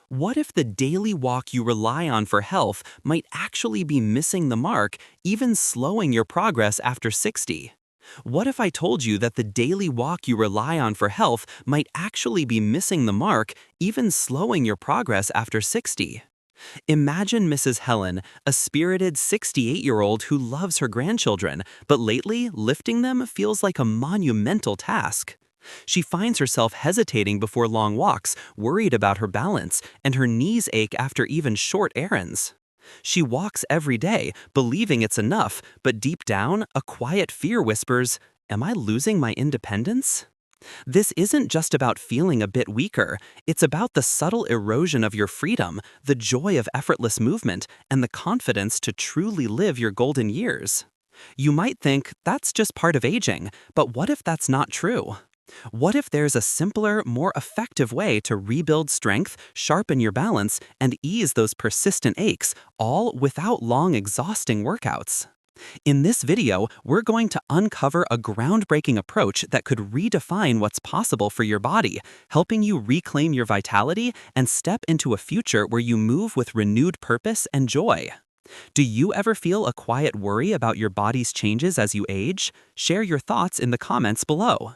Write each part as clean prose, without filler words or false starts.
What if the daily walk you rely on for health might actually be missing the mark, even slowing your progress after 60? What if I told you that the daily walk you rely on for health might actually be missing the mark, even slowing your progress after 60? Imagine Mrs. Helen, a spirited 68-year-old who loves her grandchildren, but lately, lifting them feels like a monumental task. She finds herself hesitating before long walks, worried about her balance, and her knees ache after even short errands. She walks every day, believing it's enough, but deep down, a quiet fear whispers, "Am I losing my independence?" This isn't just about feeling a bit weaker, it's about the subtle erosion of your freedom, the joy of effortless movement, and the confidence to truly live your golden years. You might think that's just part of aging, but what if that's not true? What if there's a simpler, more effective way to rebuild strength, sharpen your balance, and ease those persistent aches, all without long, exhausting workouts? In this video, we're going to uncover a groundbreaking approach that could redefine what's possible for your body, helping you reclaim your vitality and step into a future where you move with renewed purpose and joy. Do you ever feel a quiet worry about your body's changes as you age? Share your thoughts in the comments below.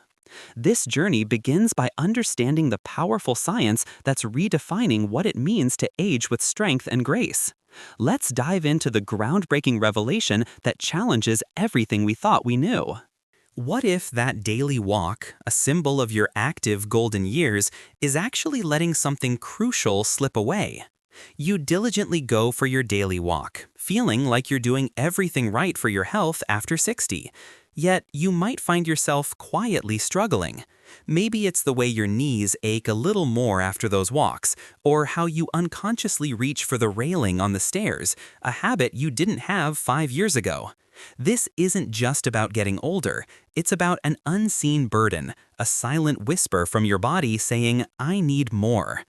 This journey begins by understanding the powerful science that's redefining what it means to age with strength and grace. Let's dive into the groundbreaking revelation that challenges everything we thought we knew. What if that daily walk, a symbol of your active golden years, is actually letting something crucial slip away? You diligently go for your daily walk, feeling like you're doing everything right for your health after 60. Yet, you might find yourself quietly struggling. Maybe it's the way your knees ache a little more after those walks, or how you unconsciously reach for the railing on the stairs, a habit you didn't have 5 years ago. This isn't just about getting older, it's about an unseen burden, a silent whisper from your body saying, "I need more."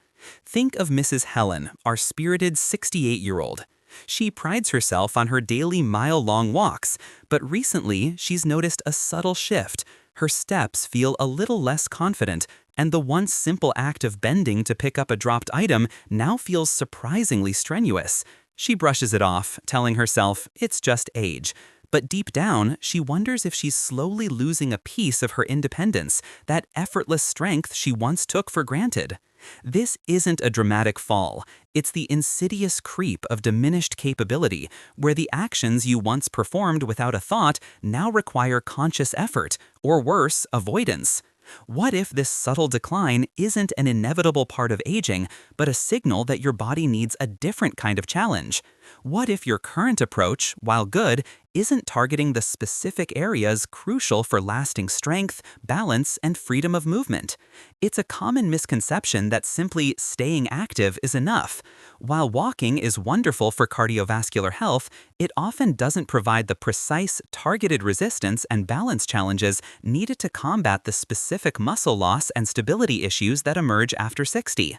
Think of Mrs. Helen, our spirited 68-year-old. She prides herself on her daily mile-long walks, but recently she's noticed a subtle shift. Her steps feel a little less confident, and the once simple act of bending to pick up a dropped item now feels surprisingly strenuous. She brushes it off, telling herself it's just age. But deep down, she wonders if she's slowly losing a piece of her independence, that effortless strength she once took for granted. This isn't a dramatic fall. It's the insidious creep of diminished capability, where the actions you once performed without a thought now require conscious effort, or worse, avoidance. What if this subtle decline isn't an inevitable part of aging, but a signal that your body needs a different kind of challenge? What if your current approach, while good, isn't targeting the specific areas crucial for lasting strength, balance, and freedom of movement? It's a common misconception that simply staying active is enough. While walking is wonderful for cardiovascular health, it often doesn't provide the precise, targeted resistance and balance challenges needed to combat the specific muscle loss and stability issues that emerge after 60.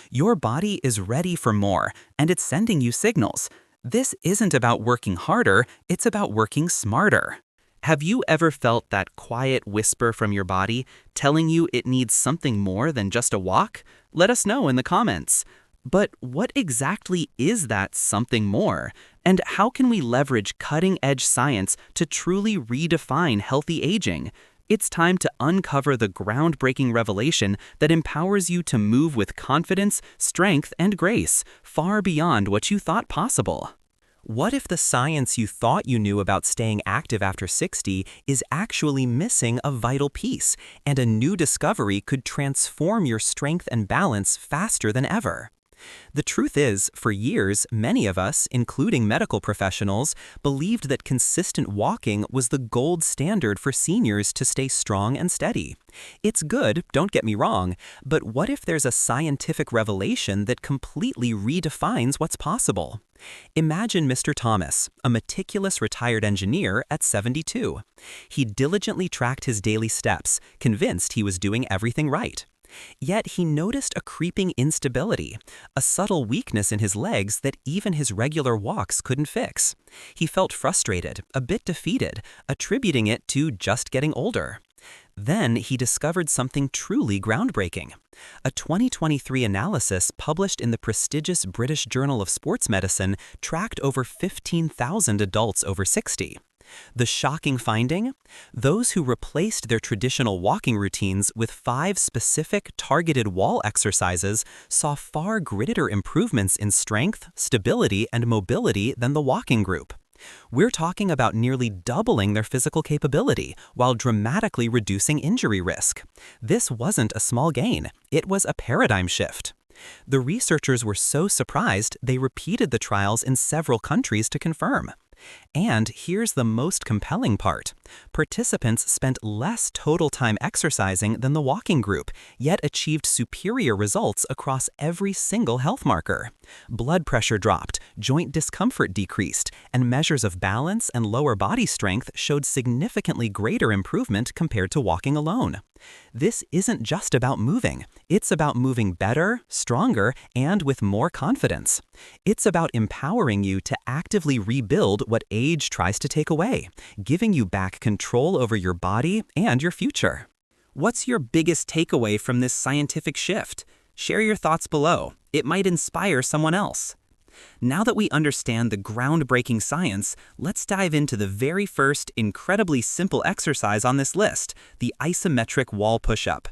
Your body is ready for more, and it's sending you signals. This isn't about working harder, it's about working smarter. Have you ever felt that quiet whisper from your body telling you it needs something more than just a walk? Let us know in the comments. But what exactly is that something more? And how can we leverage cutting-edge science to truly redefine healthy aging? It's time to uncover the groundbreaking revelation that empowers you to move with confidence, strength, and grace, far beyond what you thought possible. What if the science you thought you knew about staying active after 60 is actually missing a vital piece, and a new discovery could transform your strength and balance faster than ever? The truth is, for years, many of us, including medical professionals, believed that consistent walking was the gold standard for seniors to stay strong and steady. It's good, don't get me wrong, but what if there's a scientific revelation that completely redefines what's possible? Imagine Mr. Thomas, a meticulous retired engineer at 72. He diligently tracked his daily steps, convinced he was doing everything right. Yet he noticed a creeping instability, a subtle weakness in his legs that even his regular walks couldn't fix. He felt frustrated, a bit defeated, attributing it to just getting older. Then he discovered something truly groundbreaking. A 2023 analysis published in the prestigious British Journal of Sports Medicine tracked over 15,000 adults over 60. The shocking finding? Those who replaced their traditional walking routines with 5 specific targeted wall exercises saw far greater improvements in strength, stability, and mobility than the walking group. We're talking about nearly doubling their physical capability while dramatically reducing injury risk. This wasn't a small gain, it was a paradigm shift. The researchers were so surprised they repeated the trials in several countries to confirm. And here's the most compelling part. Participants spent less total time exercising than the walking group, yet achieved superior results across every single health marker. Blood pressure dropped, joint discomfort decreased, and measures of balance and lower body strength showed significantly greater improvement compared to walking alone. This isn't just about moving. It's about moving better, stronger, and with more confidence. It's about empowering you to actively rebuild what age tries to take away, giving you back control over your body and your future. What's your biggest takeaway from this scientific shift? Share your thoughts below. It might inspire someone else. Now that we understand the groundbreaking science, let's dive into the very first incredibly simple exercise on this list, the isometric wall push-up.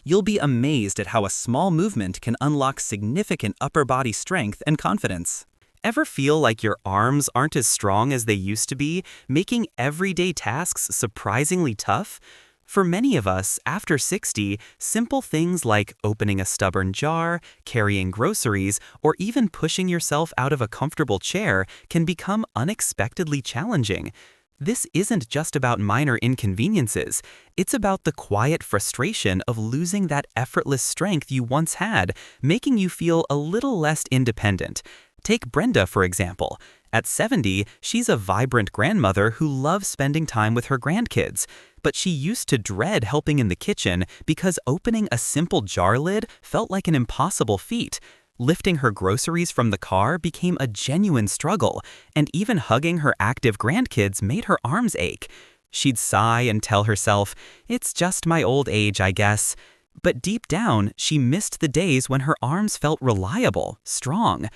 You'll be amazed at how a small movement can unlock significant upper body strength and confidence. Ever feel like your arms aren't as strong as they used to be, making everyday tasks surprisingly tough? For many of us, after 60, simple things like opening a stubborn jar, carrying groceries, or even pushing yourself out of a comfortable chair can become unexpectedly challenging. This isn't just about minor inconveniences. It's about the quiet frustration of losing that effortless strength you once had, making you feel a little less independent. Take Brenda, for example. At 70, she's a vibrant grandmother who loves spending time with her grandkids. But she used to dread helping in the kitchen because opening a simple jar lid felt like an impossible feat. Lifting her groceries from the car became a genuine struggle, and even hugging her active grandkids made her arms ache. She'd sigh and tell herself, "It's just my old age, I guess." But deep down, she missed the days when her arms felt reliable, strong.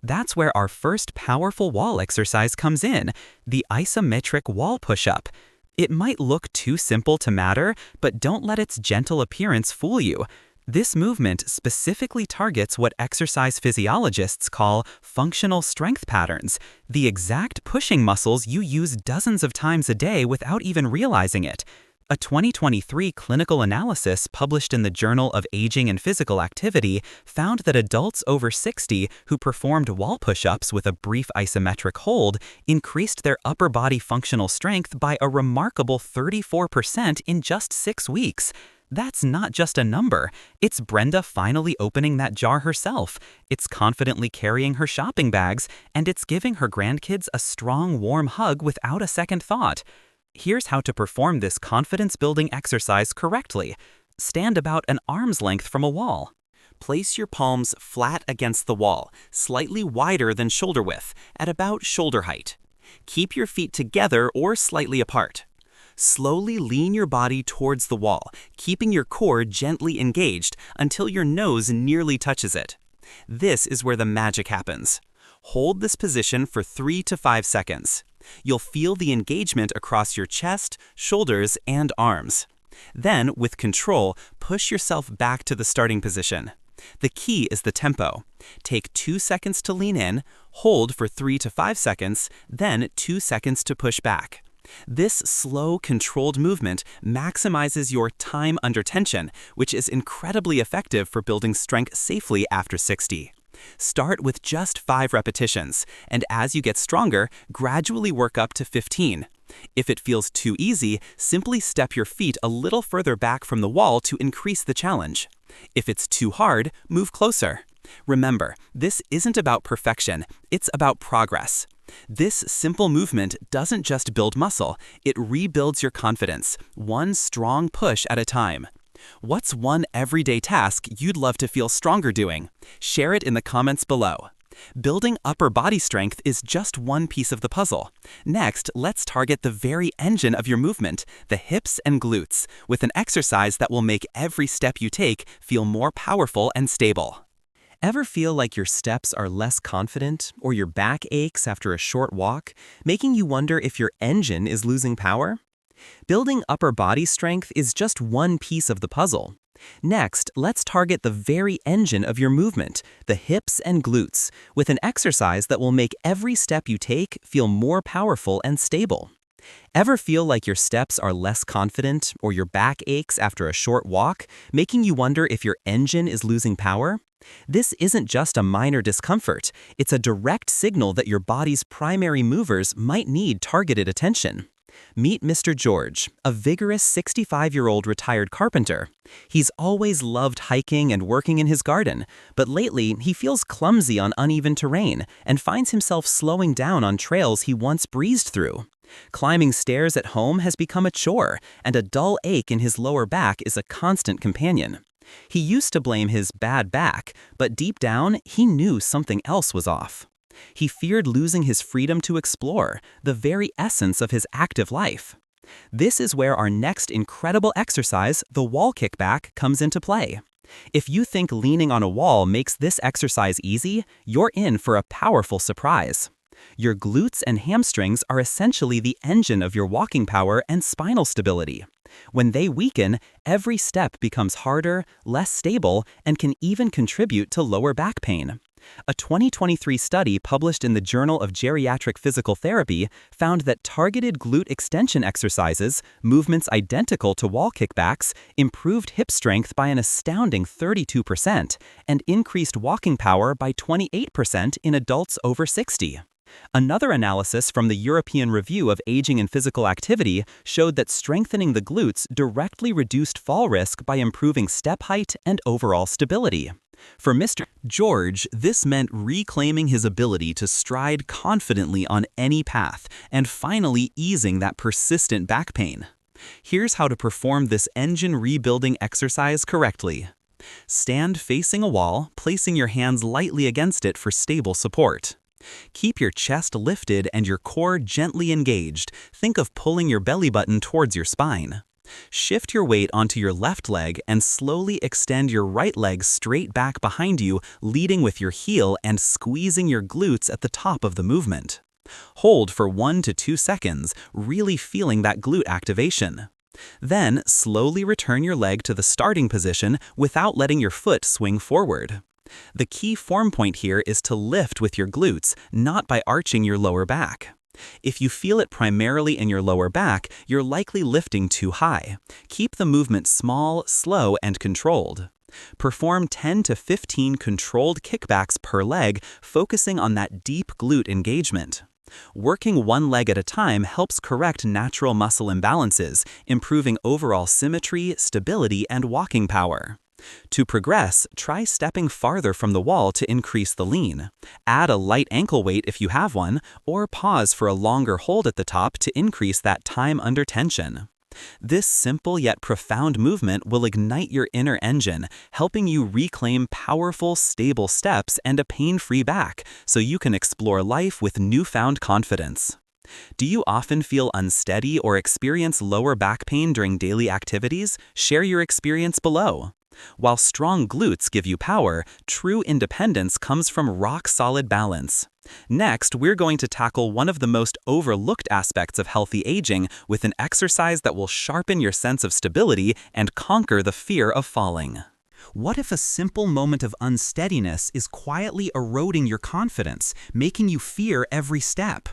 That's where our first powerful wall exercise comes in, the isometric wall push-up. It might look too simple to matter, but don't let its gentle appearance fool you. This movement specifically targets what exercise physiologists call functional strength patterns, the exact pushing muscles you use dozens of times a day without even realizing it. A 2023 clinical analysis published in the Journal of Aging and Physical Activity found that adults over 60 who performed wall push-ups with a brief isometric hold increased their upper body functional strength by a remarkable 34% in just 6 weeks. That's not just a number. It's Brenda finally opening that jar herself. It's confidently carrying her shopping bags, and it's giving her grandkids a strong, warm hug without a second thought. Here's how to perform this confidence-building exercise correctly. Stand about an arm's length from a wall. Place your palms flat against the wall, slightly wider than shoulder width, at about shoulder height. Keep your feet together or slightly apart. Slowly lean your body towards the wall, keeping your core gently engaged until your nose nearly touches it. This is where the magic happens. Hold this position for 3 to 5 seconds. You'll feel the engagement across your chest, shoulders, and arms. Then, with control, push yourself back to the starting position. The key is the tempo. Take 2 seconds to lean in, hold for 3 to 5 seconds, then 2 seconds to push back. This slow, controlled movement maximizes your time under tension, which is incredibly effective for building strength safely after 60. Start with just 5 repetitions, and as you get stronger, gradually work up to 15. If it feels too easy, simply step your feet a little further back from the wall to increase the challenge. If it's too hard, move closer. Remember, this isn't about perfection, it's about progress. This simple movement doesn't just build muscle, it rebuilds your confidence, one strong push at a time. What's one everyday task you'd love to feel stronger doing? Share it in the comments below. Building upper body strength is just one piece of the puzzle. Next, let's target the very engine of your movement, the hips and glutes, with an exercise that will make every step you take feel more powerful and stable. Ever feel like your steps are less confident or your back aches after a short walk, making you wonder if your engine is losing power? Building upper body strength is just one piece of the puzzle. Next, let's target the very engine of your movement, the hips and glutes, with an exercise that will make every step you take feel more powerful and stable. Ever feel like your steps are less confident or your back aches after a short walk, making you wonder if your engine is losing power? This isn't just a minor discomfort, it's a direct signal that your body's primary movers might need targeted attention. Meet Mr. George, a vigorous 65-year-old retired carpenter. He's always loved hiking and working in his garden, but lately he feels clumsy on uneven terrain and finds himself slowing down on trails he once breezed through. Climbing stairs at home has become a chore, and a dull ache in his lower back is a constant companion. He used to blame his bad back, but deep down, he knew something else was off. He feared losing his freedom to explore, the very essence of his active life. This is where our next incredible exercise, the wall kickback, comes into play. If you think leaning on a wall makes this exercise easy, you're in for a powerful surprise. Your glutes and hamstrings are essentially the engine of your walking power and spinal stability. When they weaken, every step becomes harder, less stable, and can even contribute to lower back pain. A 2023 study published in the Journal of Geriatric Physical Therapy found that targeted glute extension exercises, movements identical to wall kickbacks, improved hip strength by an astounding 32% and increased walking power by 28% in adults over 60. Another analysis from the European Review of Aging and Physical Activity showed that strengthening the glutes directly reduced fall risk by improving step height and overall stability. For Mr. George, this meant reclaiming his ability to stride confidently on any path and finally easing that persistent back pain. Here's how to perform this engine rebuilding exercise correctly. Stand facing a wall, placing your hands lightly against it for stable support. Keep your chest lifted and your core gently engaged. Think of pulling your belly button towards your spine. Shift your weight onto your left leg and slowly extend your right leg straight back behind you, leading with your heel and squeezing your glutes at the top of the movement. Hold for 1 to 2 seconds, really feeling that glute activation. Then, slowly return your leg to the starting position without letting your foot swing forward. The key form point here is to lift with your glutes, not by arching your lower back. If you feel it primarily in your lower back, you're likely lifting too high. Keep the movement small, slow, and controlled. Perform 10 to 15 controlled kickbacks per leg, focusing on that deep glute engagement. Working one leg at a time helps correct natural muscle imbalances, improving overall symmetry, stability, and walking power. To progress, try stepping farther from the wall to increase the lean. Add a light ankle weight if you have one, or pause for a longer hold at the top to increase that time under tension. This simple yet profound movement will ignite your inner engine, helping you reclaim powerful, stable steps and a pain-free back, so you can explore life with newfound confidence. Do you often feel unsteady or experience lower back pain during daily activities? Share your experience below. While strong glutes give you power, true independence comes from rock-solid balance. Next, we're going to tackle one of the most overlooked aspects of healthy aging with an exercise that will sharpen your sense of stability and conquer the fear of falling. What if a simple moment of unsteadiness is quietly eroding your confidence, making you fear every step?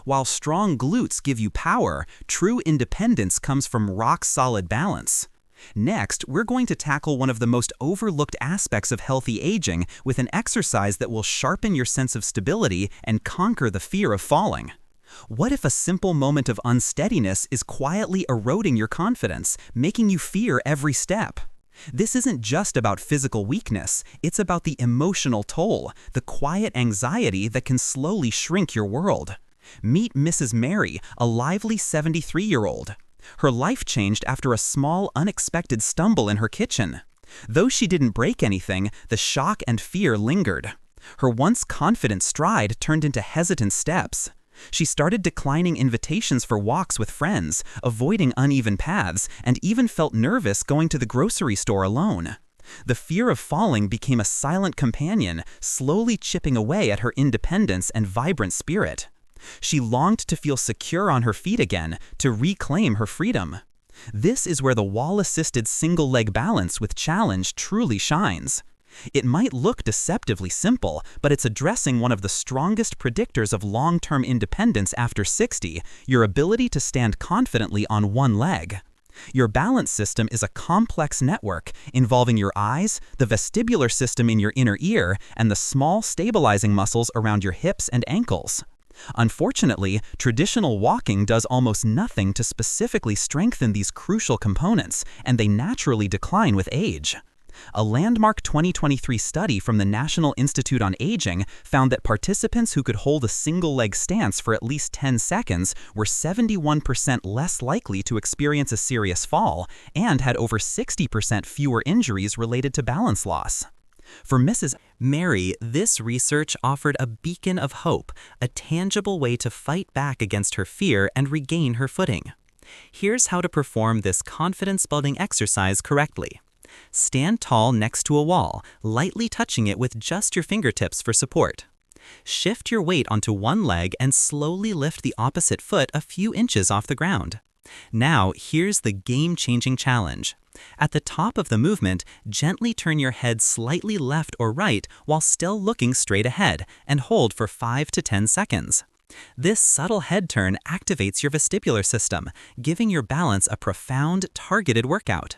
While strong glutes give you power, true independence comes from rock-solid balance. Next, we're going to tackle one of the most overlooked aspects of healthy aging with an exercise that will sharpen your sense of stability and conquer the fear of falling. What if a simple moment of unsteadiness is quietly eroding your confidence, making you fear every step? This isn't just about physical weakness, it's about the emotional toll, the quiet anxiety that can slowly shrink your world. Meet Mrs. Mary, a lively 73-year-old. Her life changed after a small, unexpected stumble in her kitchen. Though she didn't break anything, the shock and fear lingered. Her once confident stride turned into hesitant steps. She started declining invitations for walks with friends, avoiding uneven paths, and even felt nervous going to the grocery store alone. The fear of falling became a silent companion, slowly chipping away at her independence and vibrant spirit. She longed to feel secure on her feet again, to reclaim her freedom. This is where the wall-assisted single-leg balance with challenge truly shines. It might look deceptively simple, but it's addressing one of the strongest predictors of long-term independence after 60, your ability to stand confidently on one leg. Your balance system is a complex network involving your eyes, the vestibular system in your inner ear, and the small stabilizing muscles around your hips and ankles. Unfortunately, traditional walking does almost nothing to specifically strengthen these crucial components, and they naturally decline with age. A landmark 2023 study from the National Institute on Aging found that participants who could hold a single-leg stance for at least 10 seconds were 71% less likely to experience a serious fall and had over 60% fewer injuries related to balance loss. For Mrs. Mary, this research offered a beacon of hope, a tangible way to fight back against her fear and regain her footing. Here's how to perform this confidence-building exercise correctly. Stand tall next to a wall, lightly touching it with just your fingertips for support. Shift your weight onto one leg and slowly lift the opposite foot a few inches off the ground. Now, here's the game-changing challenge. At the top of the movement, gently turn your head slightly left or right while still looking straight ahead and hold for 5 to 10 seconds. This subtle head turn activates your vestibular system, giving your balance a profound, targeted workout.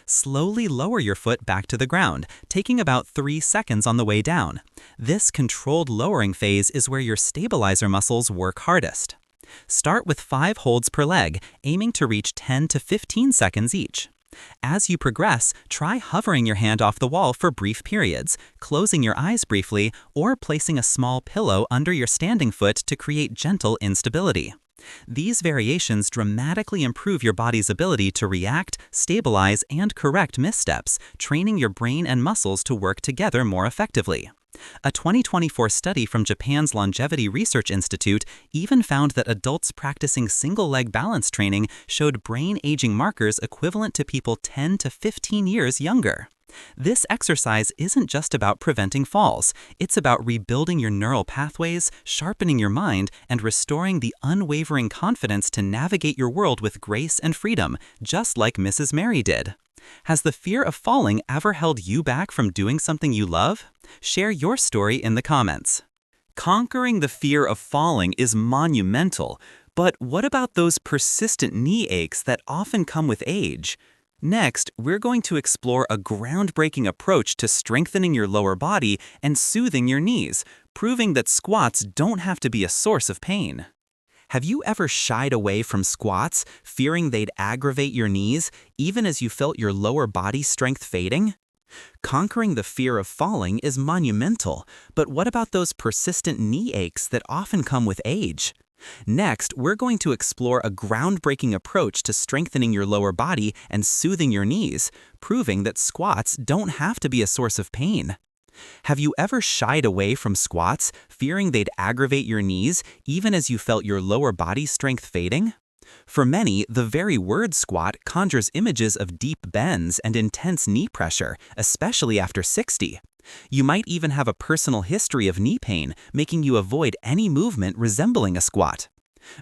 Slowly lower your foot back to the ground, taking about 3 seconds on the way down. This controlled lowering phase is where your stabilizer muscles work hardest. Start with 5 holds per leg, aiming to reach 10 to 15 seconds each. As you progress, try hovering your hand off the wall for brief periods, closing your eyes briefly, or placing a small pillow under your standing foot to create gentle instability. These variations dramatically improve your body's ability to react, stabilize, and correct missteps, training your brain and muscles to work together more effectively. A 2024 study from Japan's Longevity Research Institute even found that adults practicing single-leg balance training showed brain aging markers equivalent to people 10 to 15 years younger. This exercise isn't just about preventing falls. It's about rebuilding your neural pathways, sharpening your mind, and restoring the unwavering confidence to navigate your world with grace and freedom, just like Mrs. Mary did. Has the fear of falling ever held you back from doing something you love? Share your story in the comments. Conquering the fear of falling is monumental, but what about those persistent knee aches that often come with age? Next, we're going to explore a groundbreaking approach to strengthening your lower body and soothing your knees, proving that squats don't have to be a source of pain. Have you ever shied away from squats, fearing they'd aggravate your knees, even as you felt your lower body strength fading? Conquering the fear of falling is monumental, but what about those persistent knee aches that often come with age? Next, we're going to explore a groundbreaking approach to strengthening your lower body and soothing your knees, proving that squats don't have to be a source of pain. Have you ever shied away from squats, fearing they'd aggravate your knees, even as you felt your lower body strength fading? For many, the very word squat conjures images of deep bends and intense knee pressure, especially after 60. You might even have a personal history of knee pain, making you avoid any movement resembling a squat.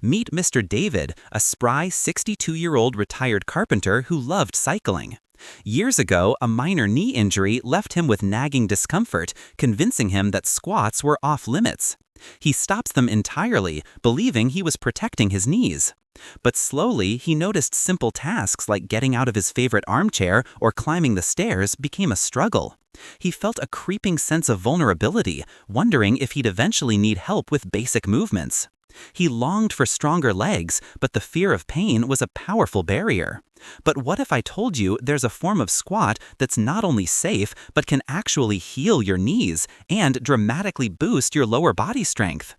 Meet Mr. David, a spry 62-year-old retired carpenter who loved cycling. Years ago, a minor knee injury left him with nagging discomfort, convincing him that squats were off limits. He stopped them entirely, believing he was protecting his knees. But slowly, he noticed simple tasks like getting out of his favorite armchair or climbing the stairs became a struggle. He felt a creeping sense of vulnerability, wondering if he'd eventually need help with basic movements. He longed for stronger legs, but the fear of pain was a powerful barrier. But what if I told you there's a form of squat that's not only safe, but can actually heal your knees and dramatically boost your lower body strength?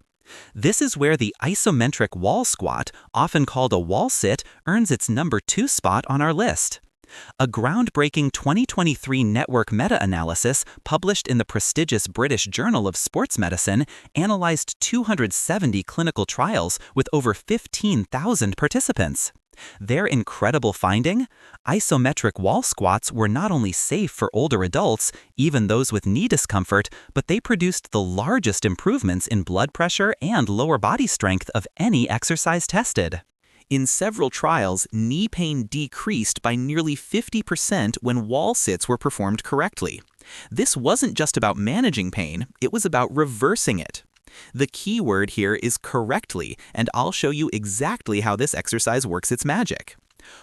This is where the isometric wall squat, often called a wall sit, earns its number 2 spot on our list. A groundbreaking 2023 network meta-analysis published in the prestigious British Journal of Sports Medicine analyzed 270 clinical trials with over 15,000 participants. Their incredible finding? Isometric wall squats were not only safe for older adults, even those with knee discomfort, but they produced the largest improvements in blood pressure and lower body strength of any exercise tested. In several trials, knee pain decreased by nearly 50% when wall sits were performed correctly. This wasn't just about managing pain, it was about reversing it. The key word here is correctly, and I'll show you exactly how this exercise works its magic.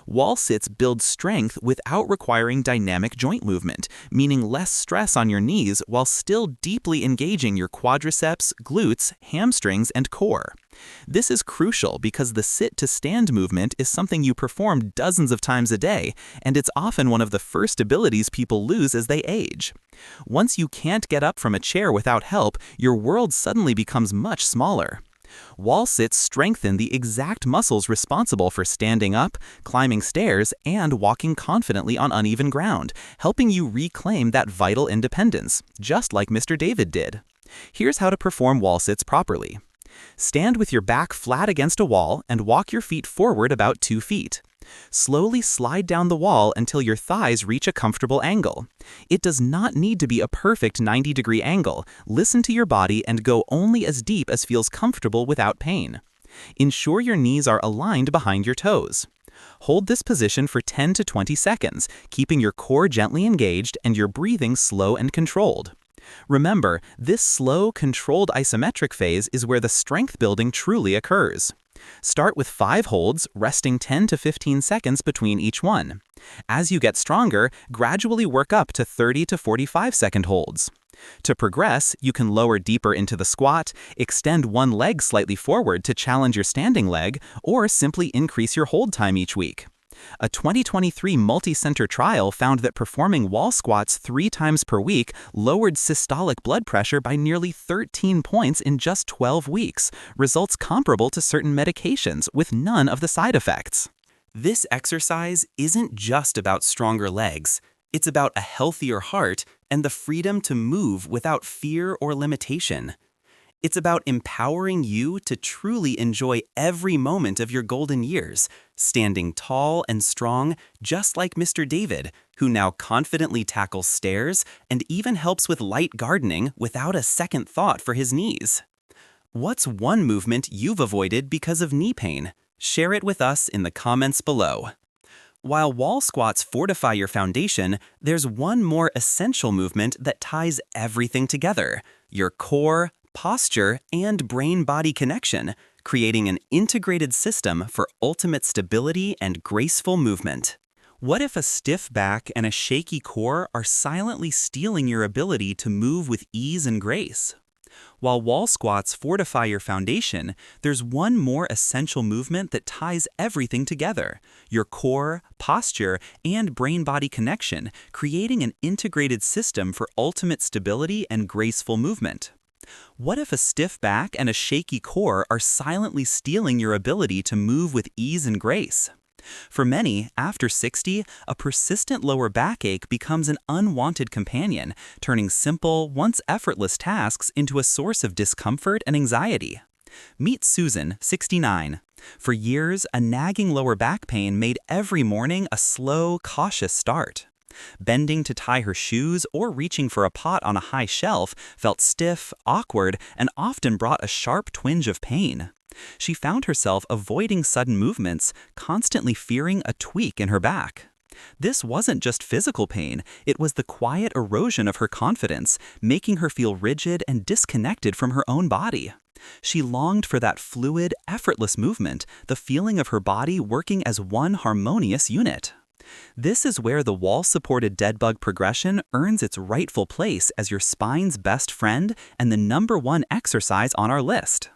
Wall sits build strength without requiring dynamic joint movement, meaning less stress on your knees while still deeply engaging your quadriceps, glutes, hamstrings, and core. This is crucial because the sit-to-stand movement is something you perform dozens of times a day, and it's often one of the first abilities people lose as they age. Once you can't get up from a chair without help, your world suddenly becomes much smaller. Wall sits strengthen the exact muscles responsible for standing up, climbing stairs, and walking confidently on uneven ground, helping you reclaim that vital independence, just like Mr. David did. Here's how to perform wall sits properly. Stand with your back flat against a wall and walk your feet forward about 2 feet. Slowly slide down the wall until your thighs reach a comfortable angle. It does not need to be a perfect 90-degree angle. Listen to your body and go only as deep as feels comfortable without pain. Ensure your knees are aligned behind your toes. Hold this position for 10 to 20 seconds, keeping your core gently engaged and your breathing slow and controlled. Remember, this slow, controlled isometric phase is where the strength building truly occurs. Start with 5 holds, resting 10 to 15 seconds between each one. As you get stronger, gradually work up to 30 to 45-second holds. To progress, you can lower deeper into the squat, extend one leg slightly forward to challenge your standing leg, or simply increase your hold time each week. A 2023 multi-center trial found that performing wall squats 3 times per week lowered systolic blood pressure by nearly 13 points in just 12 weeks, results comparable to certain medications with none of the side effects. This exercise isn't just about stronger legs. It's about a healthier heart and the freedom to move without fear or limitation. It's about empowering you to truly enjoy every moment of your golden years, standing tall and strong, just like Mr. David, who now confidently tackles stairs and even helps with light gardening without a second thought for his knees. What's one movement you've avoided because of knee pain? Share it with us in the comments below. While wall squats fortify your foundation, there's one more essential movement that ties everything together: your core, posture, and brain-body connection, creating an integrated system for ultimate stability and graceful movement. What if a stiff back and a shaky core are silently stealing your ability to move with ease and grace? While wall squats fortify your foundation, there's one more essential movement that ties everything together: your core, posture, and brain-body connection, creating an integrated system for ultimate stability and graceful movement. What if a stiff back and a shaky core are silently stealing your ability to move with ease and grace? For many, after 60, a persistent lower backache becomes an unwanted companion, turning simple, once effortless tasks into a source of discomfort and anxiety. Meet Susan, 69. For years, a nagging lower back pain made every morning a slow, cautious start. Bending to tie her shoes or reaching for a pot on a high shelf felt stiff, awkward, and often brought a sharp twinge of pain. She found herself avoiding sudden movements, constantly fearing a tweak in her back. This wasn't just physical pain, it was the quiet erosion of her confidence, making her feel rigid and disconnected from her own body. She longed for that fluid, effortless movement, the feeling of her body working as one harmonious unit. This is where the wall-supported dead bug progression earns its rightful place as your spine's best friend and the #1 exercise on our list.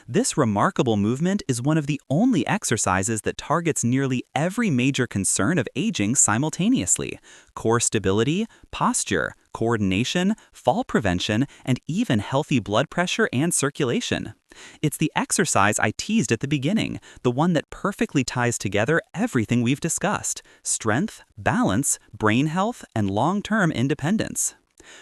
This remarkable movement is one of the only exercises that targets nearly every major concern of aging simultaneously: core stability, posture, coordination, fall prevention, and even healthy blood pressure and circulation. It's the exercise I teased at the beginning, the one that perfectly ties together everything we've discussed: strength, balance, brain health, and long-term independence.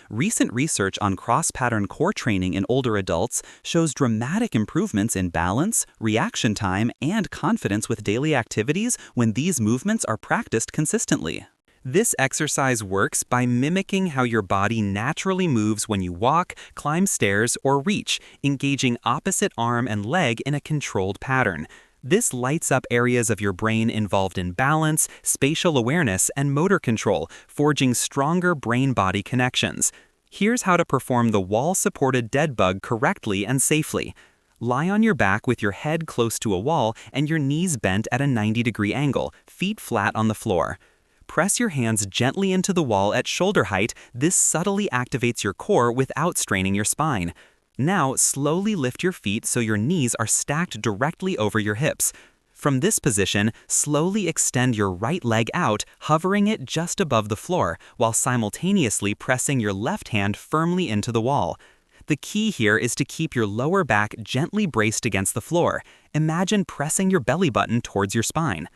Recent research on cross-pattern core training in older adults shows dramatic improvements in balance, reaction time, and confidence with daily activities when these movements are practiced consistently. This exercise works by mimicking how your body naturally moves when you walk, climb stairs, or reach, engaging opposite arm and leg in a controlled pattern. This lights up areas of your brain involved in balance, spatial awareness, and motor control, forging stronger brain-body connections. Here's how to perform the wall-supported dead bug correctly and safely. Lie on your back with your head close to a wall and your knees bent at a 90-degree angle, feet flat on the floor. Press your hands gently into the wall at shoulder height. This subtly activates your core without straining your spine. Now, slowly lift your feet so your knees are stacked directly over your hips. From this position, slowly extend your right leg out, hovering it just above the floor, while simultaneously pressing your left hand firmly into the wall. The key here is to keep your lower back gently braced against the floor. Imagine pressing your belly button towards your spine.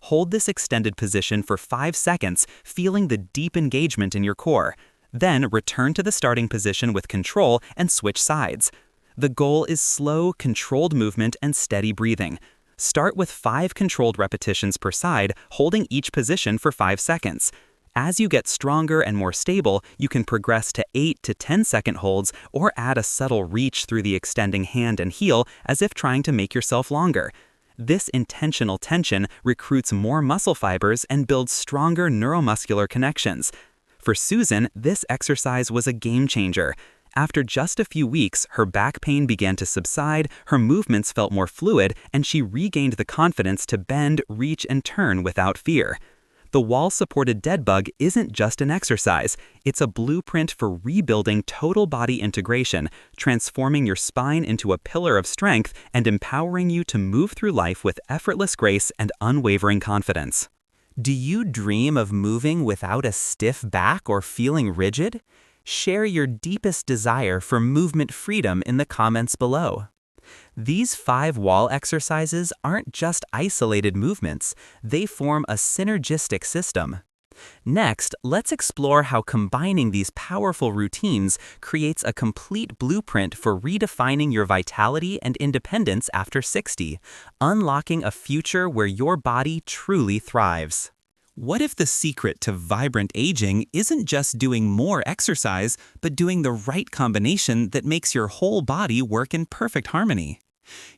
Hold this extended position for 5 seconds, feeling the deep engagement in your core. Then return to the starting position with control and switch sides. The goal is slow, controlled movement and steady breathing. Start with 5 controlled repetitions per side, holding each position for 5 seconds. As you get stronger and more stable, you can progress to 8 to 10-second holds or add a subtle reach through the extending hand and heel as if trying to make yourself longer. This intentional tension recruits more muscle fibers and builds stronger neuromuscular connections. For Susan, this exercise was a game changer. After just a few weeks, her back pain began to subside, her movements felt more fluid, and she regained the confidence to bend, reach, and turn without fear. The wall-supported dead bug isn't just an exercise, it's a blueprint for rebuilding total body integration, transforming your spine into a pillar of strength and empowering you to move through life with effortless grace and unwavering confidence. Do you dream of moving without a stiff back or feeling rigid? Share your deepest desire for movement freedom in the comments below. These 5 wall exercises aren't just isolated movements, they form a synergistic system. Next, let's explore how combining these powerful routines creates a complete blueprint for redefining your vitality and independence after 60, unlocking a future where your body truly thrives. What if the secret to vibrant aging isn't just doing more exercise, but doing the right combination that makes your whole body work in perfect harmony?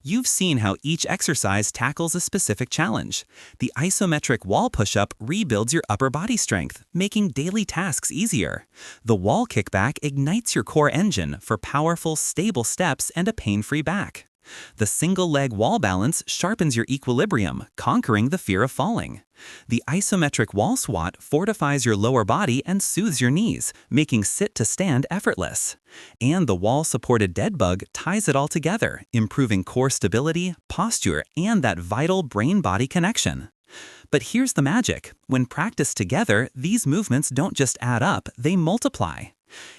You've seen how each exercise tackles a specific challenge. The isometric wall push-up rebuilds your upper body strength, making daily tasks easier. The wall kickback ignites your core engine for powerful, stable steps and a pain-free back. The single-leg wall balance sharpens your equilibrium, conquering the fear of falling. The isometric wall squat fortifies your lower body and soothes your knees, making sit-to-stand effortless. And the wall-supported dead bug ties it all together, improving core stability, posture, and that vital brain-body connection. But here's the magic. When practiced together, these movements don't just add up, they multiply.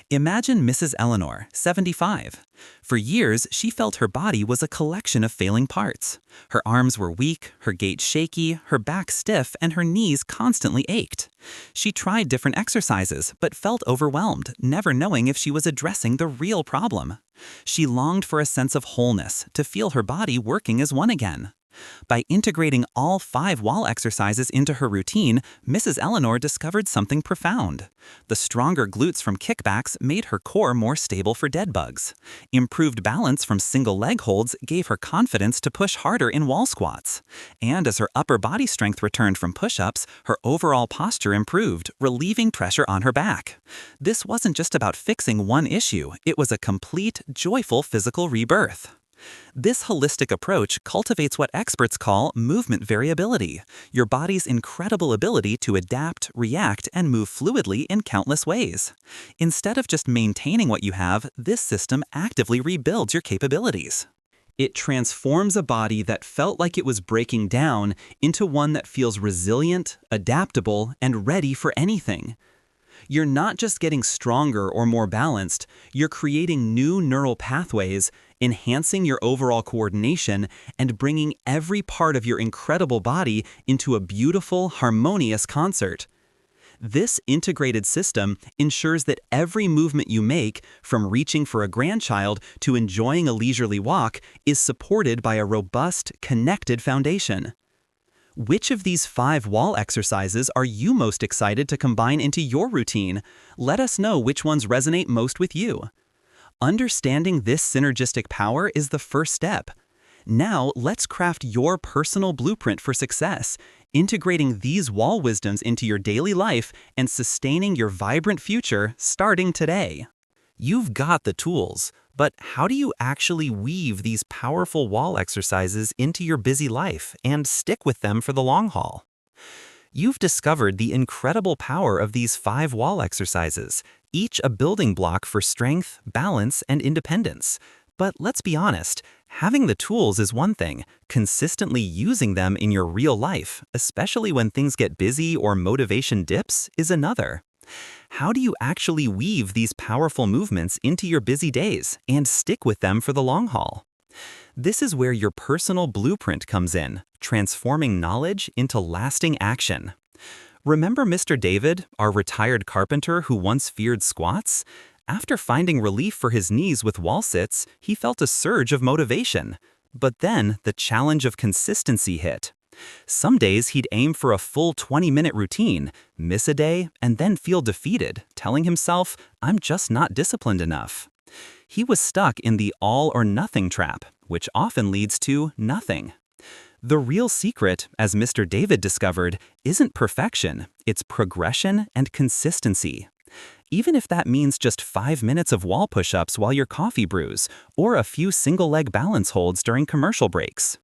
Imagine Mrs. Eleanor, 75. For years, she felt her body was a collection of failing parts. Her arms were weak, her gait shaky, her back stiff, and her knees constantly ached. She tried different exercises, but felt overwhelmed, never knowing if she was addressing the real problem. She longed for a sense of wholeness, to feel her body working as one again. By integrating all 5 wall exercises into her routine, Mrs. Eleanor discovered something profound. The stronger glutes from kickbacks made her core more stable for dead bugs. Improved balance from single leg holds gave her confidence to push harder in wall squats. And as her upper body strength returned from push-ups, her overall posture improved, relieving pressure on her back. This wasn't just about fixing one issue, it was a complete, joyful physical rebirth. This holistic approach cultivates what experts call movement variability, your body's incredible ability to adapt, react, and move fluidly in countless ways. Instead of just maintaining what you have, this system actively rebuilds your capabilities. It transforms a body that felt like it was breaking down into one that feels resilient, adaptable, and ready for anything. You're not just getting stronger or more balanced, you're creating new neural pathways, enhancing your overall coordination, and bringing every part of your incredible body into a beautiful, harmonious concert. This integrated system ensures that every movement you make, from reaching for a grandchild to enjoying a leisurely walk, is supported by a robust, connected foundation. Which of these 5 wall exercises are you most excited to combine into your routine? Let us know which ones resonate most with you. Understanding this synergistic power is the first step. Now, let's craft your personal blueprint for success, integrating these wall wisdoms into your daily life and sustaining your vibrant future starting today. You've got the tools, but how do you actually weave these powerful wall exercises into your busy life and stick with them for the long haul? You've discovered the incredible power of these 5 wall exercises, each a building block for strength, balance, and independence. But let's be honest, having the tools is one thing, consistently using them in your real life, especially when things get busy or motivation dips, is another. How do you actually weave these powerful movements into your busy days and stick with them for the long haul? This is where your personal blueprint comes in, transforming knowledge into lasting action. Remember Mr. David, our retired carpenter who once feared squats? After finding relief for his knees with wall sits, he felt a surge of motivation. But then the challenge of consistency hit. Some days he'd aim for a full 20-minute routine, miss a day, and then feel defeated, telling himself, "I'm just not disciplined enough." He was stuck in the all or nothing trap, which often leads to nothing. The real secret, as Mr. David discovered, isn't perfection, it's progression and consistency. Even if that means just 5 minutes of wall push-ups while your coffee brews, or a few single-leg balance holds during commercial breaks.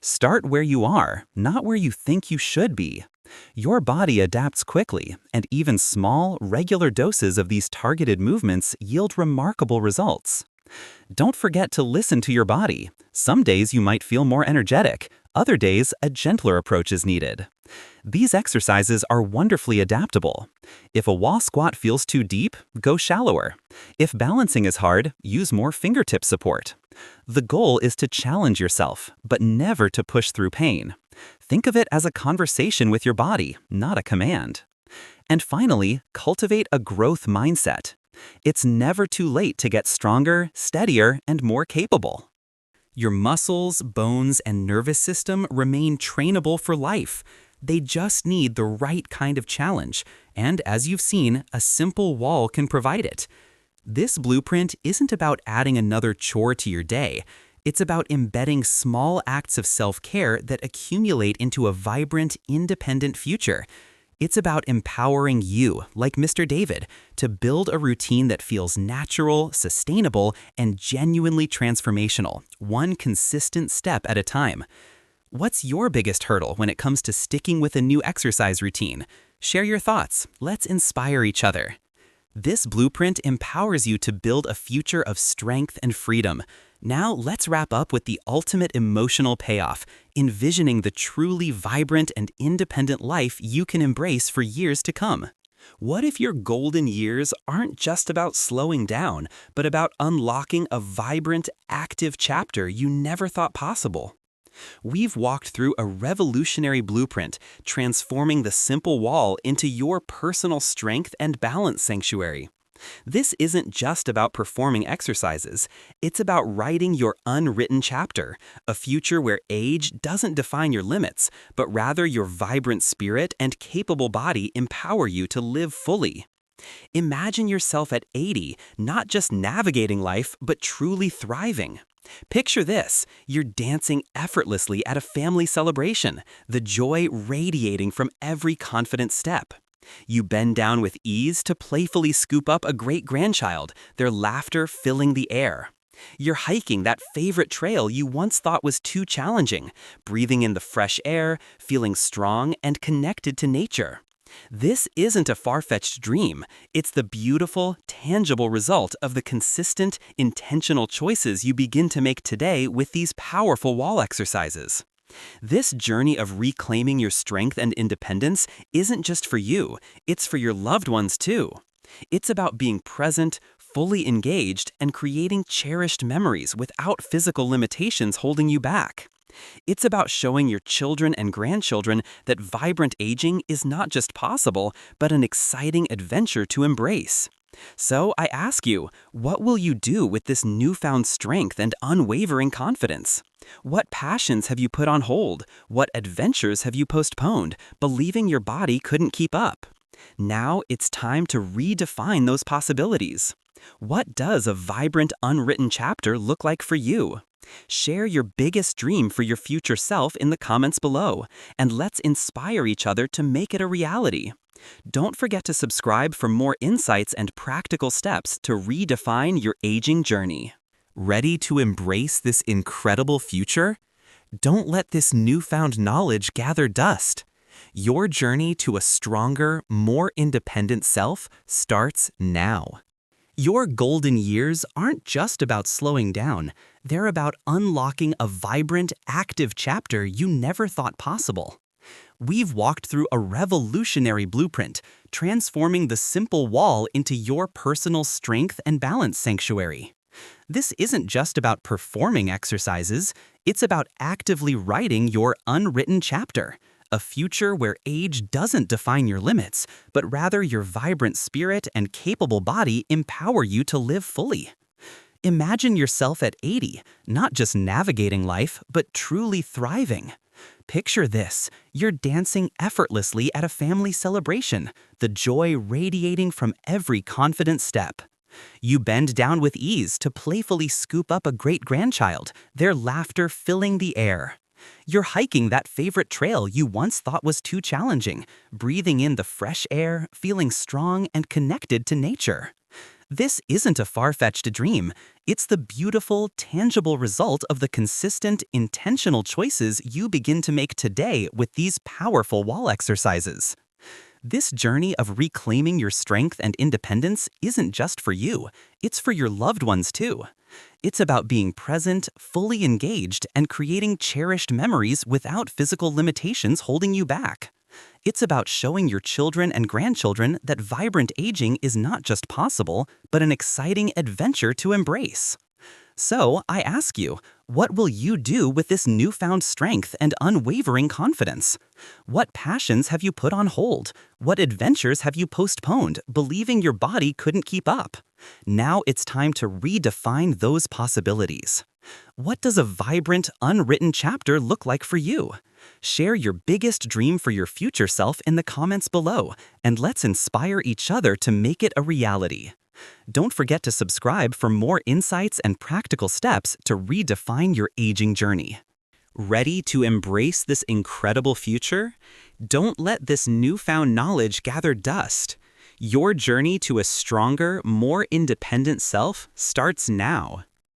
Start where you are, not where you think you should be. Your body adapts quickly, and even small, regular doses of these targeted movements yield remarkable results. Don't forget to listen to your body. Some days you might feel more energetic, other days a gentler approach is needed. These exercises are wonderfully adaptable. If a wall squat feels too deep, go shallower. If balancing is hard, use more fingertip support. The goal is to challenge yourself, but never to push through pain. Think of it as a conversation with your body, not a command. And finally, cultivate a growth mindset. It's never too late to get stronger, steadier, and more capable. Your muscles, bones, and nervous system remain trainable for life. They just need the right kind of challenge, and as you've seen, a simple wall can provide it. This blueprint isn't about adding another chore to your day. It's about embedding small acts of self-care that accumulate into a vibrant, independent future. It's about empowering you, like Mr. David, to build a routine that feels natural, sustainable, and genuinely transformational, one consistent step at a time. What's your biggest hurdle when it comes to sticking with a new exercise routine? Share your thoughts. Let's inspire each other. This blueprint empowers you to build a future of strength and freedom. Now let's wrap up with the ultimate emotional payoff, envisioning the truly vibrant and independent life you can embrace for years to come. What if your golden years aren't just about slowing down, but about unlocking a vibrant, active chapter you never thought possible? We've walked through a revolutionary blueprint, transforming the simple wall into your personal strength and balance sanctuary. This isn't just about performing exercises, it's about writing your unwritten chapter, a future where age doesn't define your limits, but rather your vibrant spirit and capable body empower you to live fully. Imagine yourself at 80, not just navigating life, but truly thriving. Picture this, you're dancing effortlessly at a family celebration, the joy radiating from every confident step. You bend down with ease to playfully scoop up a great-grandchild, their laughter filling the air. You're hiking that favorite trail you once thought was too challenging, breathing in the fresh air, feeling strong and connected to nature. This isn't a far-fetched dream. It's the beautiful, tangible result of the consistent, intentional choices you begin to make today with these powerful wall exercises. This journey of reclaiming your strength and independence isn't just for you, it's for your loved ones too. It's about being present, fully engaged, and creating cherished memories without physical limitations holding you back. It's about showing your children and grandchildren that vibrant aging is not just possible, but an exciting adventure to embrace. So I ask you, what will you do with this newfound strength and unwavering confidence? What passions have you put on hold? What adventures have you postponed, believing your body couldn't keep up? Now it's time to redefine those possibilities. What does a vibrant, unwritten chapter look like for you? Share your biggest dream for your future self in the comments below, and let's inspire each other to make it a reality. Don't forget to subscribe for more insights and practical steps to redefine your aging journey. Ready to embrace this incredible future? Don't let this newfound knowledge gather dust. Your journey to a stronger, more independent self starts now. Your golden years aren't just about slowing down, they're about unlocking a vibrant, active chapter you never thought possible. We've walked through a revolutionary blueprint, transforming the simple wall into your personal strength and balance sanctuary. This isn't just about performing exercises, it's about actively writing your unwritten chapter, a future where age doesn't define your limits, but rather your vibrant spirit and capable body empower you to live fully. Imagine yourself at 80, not just navigating life, but truly thriving. Picture this, you're dancing effortlessly at a family celebration, the joy radiating from every confident step. You bend down with ease to playfully scoop up a great-grandchild, their laughter filling the air. You're hiking that favorite trail you once thought was too challenging, breathing in the fresh air, feeling strong and connected to nature. This isn't a far-fetched dream. It's the beautiful, tangible result of the consistent, intentional choices you begin to make today with these powerful wall exercises. This journey of reclaiming your strength and independence isn't just for you, it's for your loved ones too. It's about being present, fully engaged, and creating cherished memories without physical limitations holding you back. It's about showing your children and grandchildren that vibrant aging is not just possible, but an exciting adventure to embrace. So, I ask you, what will you do with this newfound strength and unwavering confidence? What passions have you put on hold? What adventures have you postponed, believing your body couldn't keep up? Now it's time to redefine those possibilities. What does a vibrant, unwritten chapter look like for you? Share your biggest dream for your future self in the comments below, and let's inspire each other to make it a reality. Don't forget to subscribe for more insights and practical steps to redefine your aging journey. Ready to embrace this incredible future? Don't let this newfound knowledge gather dust. Your journey to a stronger, more independent self starts now.